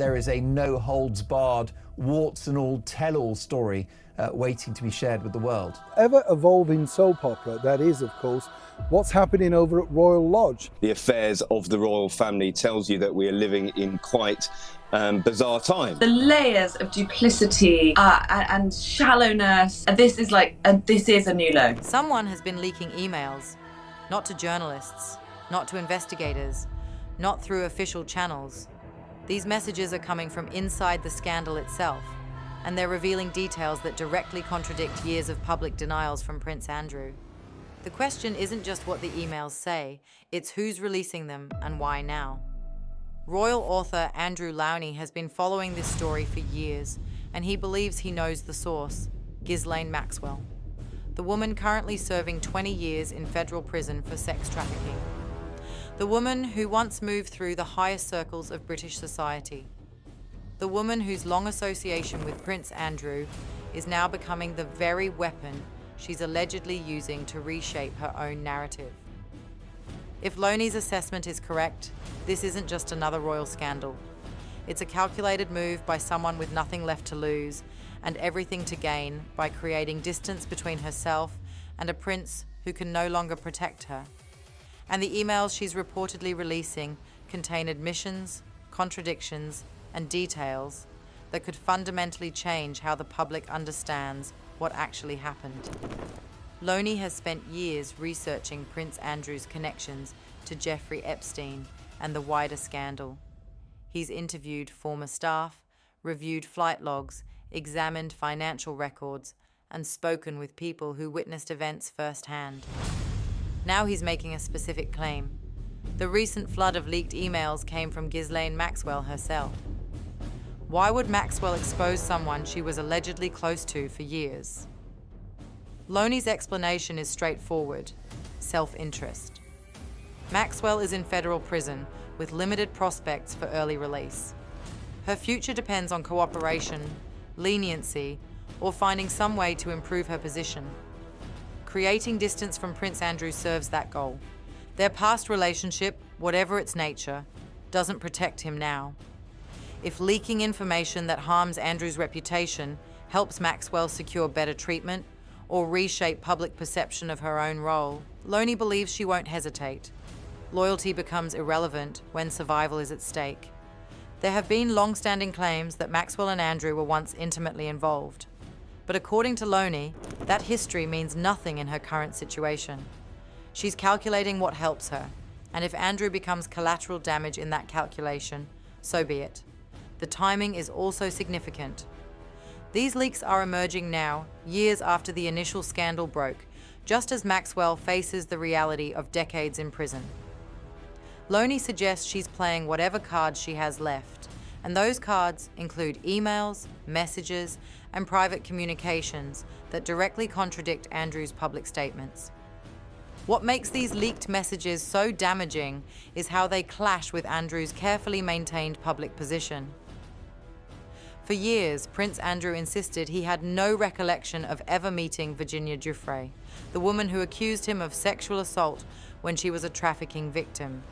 there is a no-holds-barred, warts-and-all tell-all story waiting to be shared with the world. Ever-evolving soap opera, that is, of course, what's happening over at Royal Lodge. The affairs of the royal family tells you that we are living in quite bizarre times. The layers of duplicity and shallowness, this is a new low. Someone has been leaking emails, not to journalists, not to investigators, not through official channels. These messages are coming from inside the scandal itself, and they're revealing details that directly contradict years of public denials from Prince Andrew. The question isn't just what the emails say, it's who's releasing them and why now. Royal author Andrew Lownie has been following this story for years, and he believes he knows the source, Ghislaine Maxwell, the woman currently serving 20 years in federal prison for sex trafficking. The woman who once moved through the highest circles of British society. The woman whose long association with Prince Andrew is now becoming the very weapon she's allegedly using to reshape her own narrative. If Lownie's assessment is correct, this isn't just another royal scandal. It's a calculated move by someone with nothing left to lose and everything to gain by creating distance between herself and a prince who can no longer protect her. And the emails she's reportedly releasing contain admissions, contradictions, and details that could fundamentally change how the public understands what actually happened. Lownie has spent years researching Prince Andrew's connections to Jeffrey Epstein and the wider scandal. He's interviewed former staff, reviewed flight logs, examined financial records, and spoken with people who witnessed events firsthand. Now he's making a specific claim. The recent flood of leaked emails came from Ghislaine Maxwell herself. Why would Maxwell expose someone she was allegedly close to for years? Lownie's explanation is straightforward: self-interest. Maxwell is in federal prison with limited prospects for early release. Her future depends on cooperation, leniency, or finding some way to improve her position. Creating distance from Prince Andrew serves that goal. Their past relationship, whatever its nature, doesn't protect him now. If leaking information that harms Andrew's reputation helps Maxwell secure better treatment or reshape public perception of her own role, Lownie believes she won't hesitate. Loyalty becomes irrelevant when survival is at stake. There have been long-standing claims that Maxwell and Andrew were once intimately involved. But according to Lownie, that history means nothing in her current situation. She's calculating what helps her, and if Andrew becomes collateral damage in that calculation, so be it. The timing is also significant. These leaks are emerging now, years after the initial scandal broke, just as Maxwell faces the reality of decades in prison. Lownie suggests she's playing whatever cards she has left, and those cards include emails, messages, and private communications that directly contradict Andrew's public statements. What makes these leaked messages so damaging is how they clash with Andrew's carefully maintained public position. For years, Prince Andrew insisted he had no recollection of ever meeting Virginia Giuffre, the woman who accused him of sexual assault when she was a trafficking victim.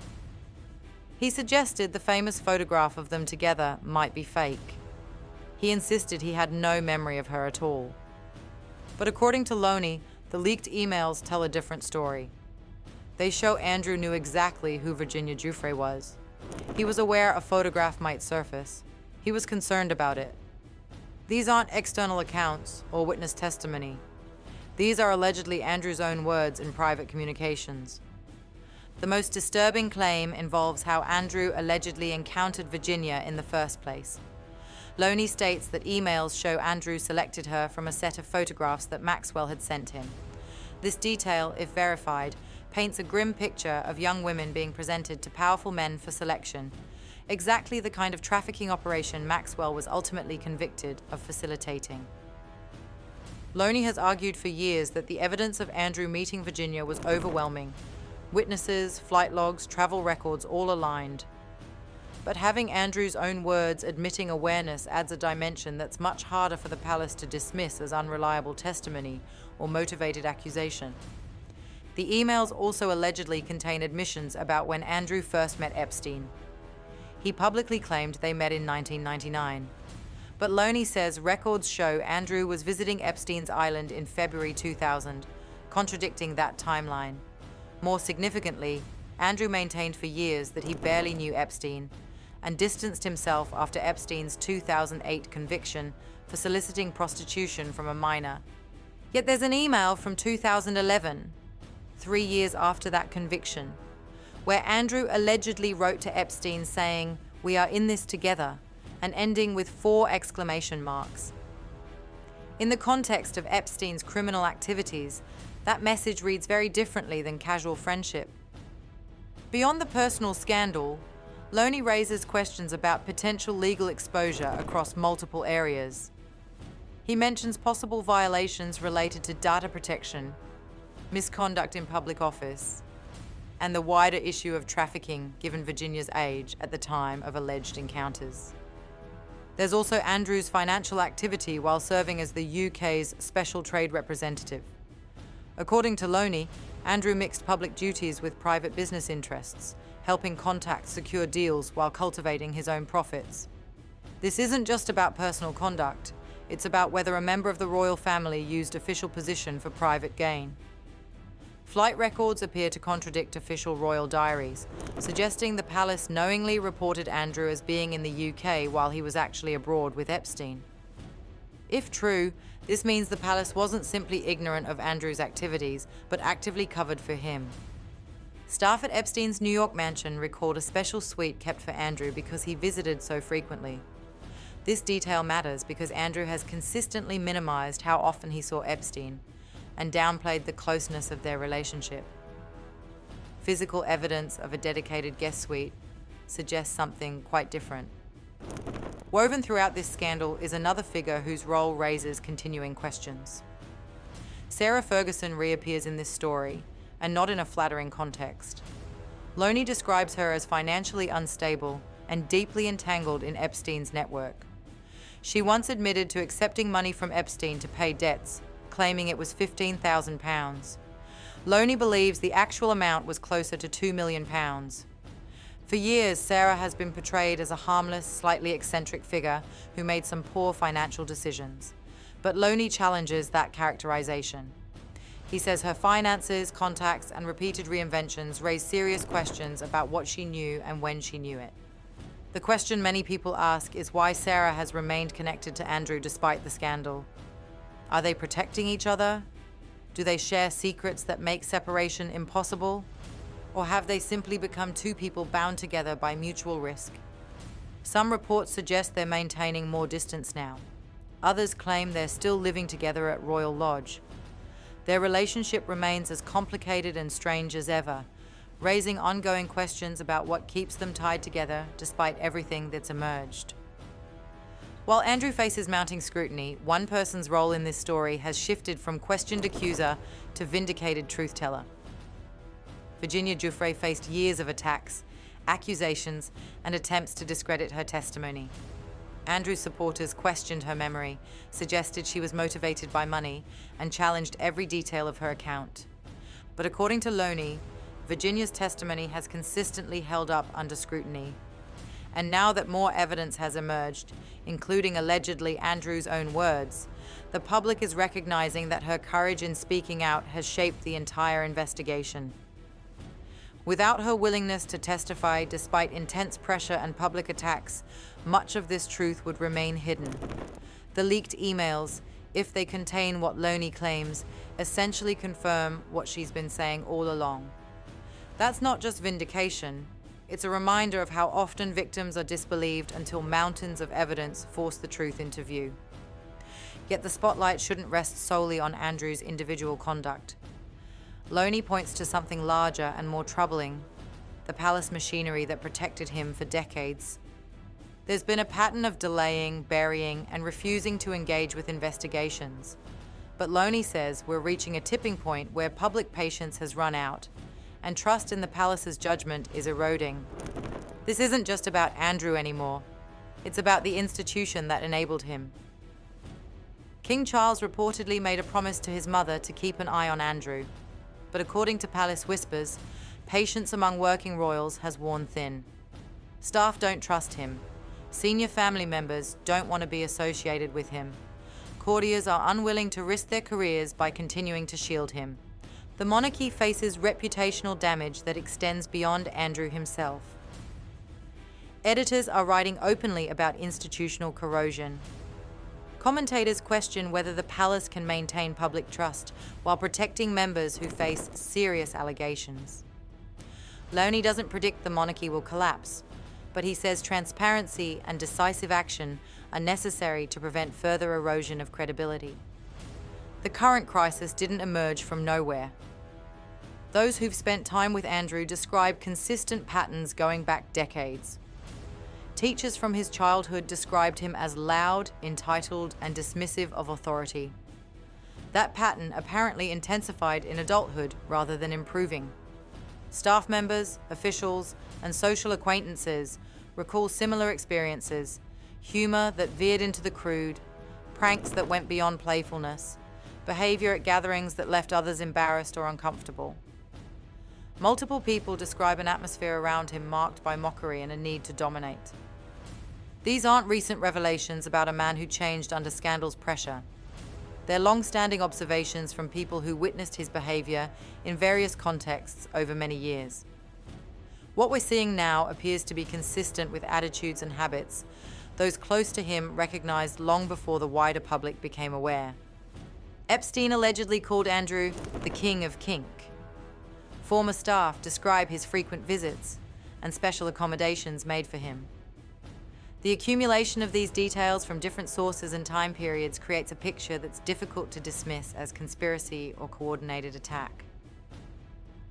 He suggested the famous photograph of them together might be fake. He insisted he had no memory of her at all. But according to Lownie, the leaked emails tell a different story. They show Andrew knew exactly who Virginia Giuffre was. He was aware a photograph might surface. He was concerned about it. These aren't external accounts or witness testimony. These are allegedly Andrew's own words in private communications. The most disturbing claim involves how Andrew allegedly encountered Virginia in the first place. Lownie states that emails show Andrew selected her from a set of photographs that Maxwell had sent him. This detail, if verified, paints a grim picture of young women being presented to powerful men for selection, exactly the kind of trafficking operation Maxwell was ultimately convicted of facilitating. Lownie has argued for years that the evidence of Andrew meeting Virginia was overwhelming. Witnesses, flight logs, travel records all aligned. But having Andrew's own words admitting awareness adds a dimension that's much harder for the palace to dismiss as unreliable testimony or motivated accusation. The emails also allegedly contain admissions about when Andrew first met Epstein. He publicly claimed they met in 1999. But Lownie says records show Andrew was visiting Epstein's island in February 2000, contradicting that timeline. More significantly, Andrew maintained for years that he barely knew Epstein and distanced himself after Epstein's 2008 conviction for soliciting prostitution from a minor. Yet there's an email from 2011, 3 years after that conviction, where Andrew allegedly wrote to Epstein saying, "We are in this together," and ending with 4 exclamation marks. In the context of Epstein's criminal activities, that message reads very differently than casual friendship. Beyond the personal scandal, Lownie raises questions about potential legal exposure across multiple areas. He mentions possible violations related to data protection, misconduct in public office, and the wider issue of trafficking given Virginia's age at the time of alleged encounters. There's also Andrew's financial activity while serving as the UK's special trade representative. According to Lownie, Andrew mixed public duties with private business interests, helping contacts secure deals while cultivating his own profits. This isn't just about personal conduct, it's about whether a member of the royal family used official position for private gain. Flight records appear to contradict official royal diaries, suggesting the palace knowingly reported Andrew as being in the UK while he was actually abroad with Epstein. If true, this means the palace wasn't simply ignorant of Andrew's activities, but actively covered for him. Staff at Epstein's New York mansion recalled a special suite kept for Andrew because he visited so frequently. This detail matters because Andrew has consistently minimized how often he saw Epstein and downplayed the closeness of their relationship. Physical evidence of a dedicated guest suite suggests something quite different. Woven throughout this scandal is another figure whose role raises continuing questions. Sarah Ferguson reappears in this story, and not in a flattering context. Lownie describes her as financially unstable and deeply entangled in Epstein's network. She once admitted to accepting money from Epstein to pay debts, claiming it was £15,000. Lownie believes the actual amount was closer to £2 million. For years, Sarah has been portrayed as a harmless, slightly eccentric figure who made some poor financial decisions. But Lownie challenges that characterization. He says her finances, contacts, and repeated reinventions raise serious questions about what she knew and when she knew it. The question many people ask is why Sarah has remained connected to Andrew despite the scandal. Are they protecting each other? Do they share secrets that make separation impossible? Or have they simply become two people bound together by mutual risk? Some reports suggest they're maintaining more distance now. Others claim they're still living together at Royal Lodge. Their relationship remains as complicated and strange as ever, raising ongoing questions about what keeps them tied together despite everything that's emerged. While Andrew faces mounting scrutiny, one person's role in this story has shifted from questioned accuser to vindicated truth-teller. Virginia Giuffre faced years of attacks, accusations, and attempts to discredit her testimony. Andrew's supporters questioned her memory, suggested she was motivated by money, and challenged every detail of her account. But according to Lownie, Virginia's testimony has consistently held up under scrutiny. And now that more evidence has emerged, including allegedly Andrew's own words, the public is recognizing that her courage in speaking out has shaped the entire investigation. Without her willingness to testify despite intense pressure and public attacks, much of this truth would remain hidden. The leaked emails, if they contain what Lownie claims, essentially confirm what she's been saying all along. That's not just vindication, it's a reminder of how often victims are disbelieved until mountains of evidence force the truth into view. Yet the spotlight shouldn't rest solely on Andrew's individual conduct. Lownie points to something larger and more troubling, the palace machinery that protected him for decades. There's been a pattern of delaying, burying, and refusing to engage with investigations. But Lownie says we're reaching a tipping point where public patience has run out, and trust in the palace's judgment is eroding. This isn't just about Andrew anymore. It's about the institution that enabled him. King Charles reportedly made a promise to his mother to keep an eye on Andrew. But according to palace whispers, patience among working royals has worn thin. Staff don't trust him. Senior family members don't want to be associated with him. Courtiers are unwilling to risk their careers by continuing to shield him. The monarchy faces reputational damage that extends beyond Andrew himself. Editors are writing openly about institutional corrosion. Commentators question whether the palace can maintain public trust while protecting members who face serious allegations. Lownie doesn't predict the monarchy will collapse, but he says transparency and decisive action are necessary to prevent further erosion of credibility. The current crisis didn't emerge from nowhere. Those who've spent time with Andrew describe consistent patterns going back decades. Teachers from his childhood described him as loud, entitled, and dismissive of authority. That pattern apparently intensified in adulthood rather than improving. Staff members, officials, and social acquaintances recall similar experiences: humor that veered into the crude, pranks that went beyond playfulness, behavior at gatherings that left others embarrassed or uncomfortable. Multiple people describe an atmosphere around him marked by mockery and a need to dominate. These aren't recent revelations about a man who changed under scandal's pressure. They're long-standing observations from people who witnessed his behavior in various contexts over many years. What we're seeing now appears to be consistent with attitudes and habits those close to him recognized long before the wider public became aware. Epstein allegedly called Andrew the king of kink. Former staff describe his frequent visits and special accommodations made for him. The accumulation of these details from different sources and time periods creates a picture that's difficult to dismiss as conspiracy or coordinated attack.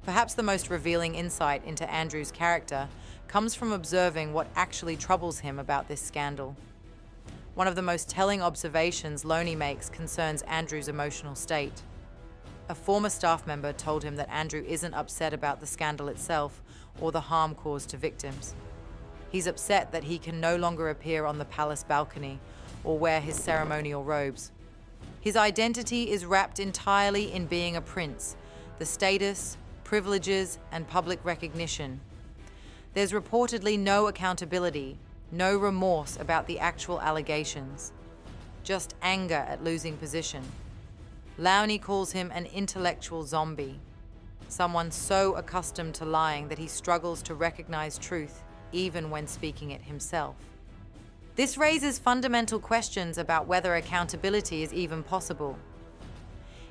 Perhaps the most revealing insight into Andrew's character comes from observing what actually troubles him about this scandal. One of the most telling observations Lownie makes concerns Andrew's emotional state. A former staff member told him that Andrew isn't upset about the scandal itself or the harm caused to victims. He's upset that he can no longer appear on the palace balcony or wear his ceremonial robes. His identity is wrapped entirely in being a prince, the status, privileges, and public recognition. There's reportedly no accountability, no remorse about the actual allegations, just anger at losing position. Lownie calls him an intellectual zombie, someone so accustomed to lying that he struggles to recognize truth even when speaking it himself. This raises fundamental questions about whether accountability is even possible.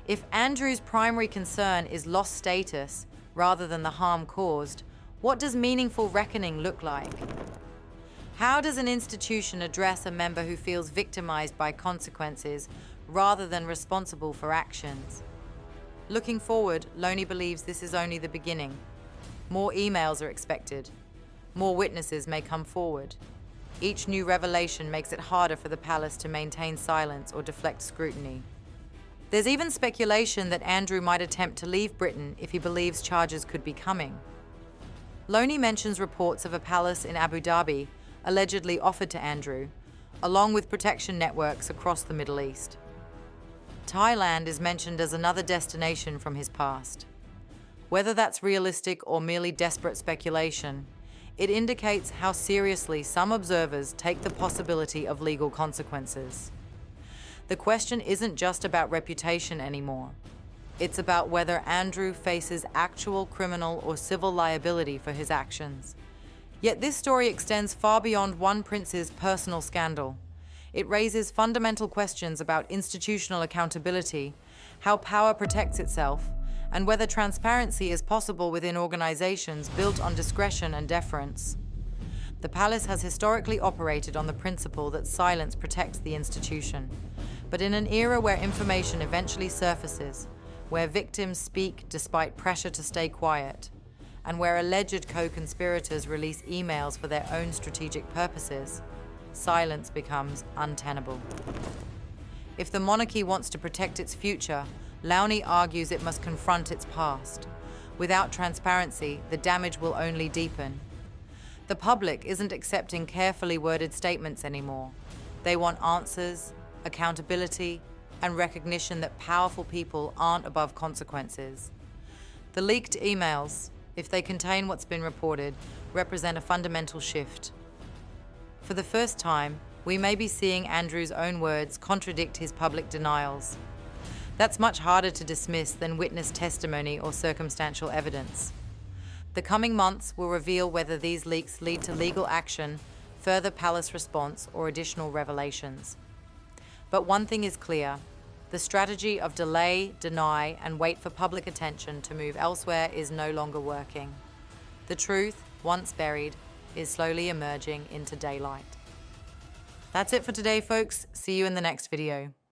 If Andrew's primary concern is lost status rather than the harm caused, what does meaningful reckoning look like? How does an institution address a member who feels victimized by consequences rather than responsible for actions? Looking forward, Lownie believes this is only the beginning. More emails are expected. More witnesses may come forward. Each new revelation makes it harder for the palace to maintain silence or deflect scrutiny. There's even speculation that Andrew might attempt to leave Britain if he believes charges could be coming. Lownie mentions reports of a palace in Abu Dhabi allegedly offered to Andrew, along with protection networks across the Middle East. Thailand is mentioned as another destination from his past. Whether that's realistic or merely desperate speculation, it indicates how seriously some observers take the possibility of legal consequences. The question isn't just about reputation anymore. It's about whether Andrew faces actual criminal or civil liability for his actions. Yet this story extends far beyond one prince's personal scandal. It raises fundamental questions about institutional accountability, how power protects itself, and whether transparency is possible within organizations built on discretion and deference. The palace has historically operated on the principle that silence protects the institution. But in an era where information eventually surfaces, where victims speak despite pressure to stay quiet, and where alleged co-conspirators release emails for their own strategic purposes, silence becomes untenable. If the monarchy wants to protect its future, Lownie argues it must confront its past. Without transparency, the damage will only deepen. The public isn't accepting carefully worded statements anymore. They want answers, accountability, and recognition that powerful people aren't above consequences. The leaked emails, if they contain what's been reported, represent a fundamental shift. For the first time, we may be seeing Andrew's own words contradict his public denials. That's much harder to dismiss than witness testimony or circumstantial evidence. The coming months will reveal whether these leaks lead to legal action, further palace response, or additional revelations. But one thing is clear: the strategy of delay, deny, and wait for public attention to move elsewhere is no longer working. The truth, once buried, is slowly emerging into daylight. That's it for today, folks. See you in the next video.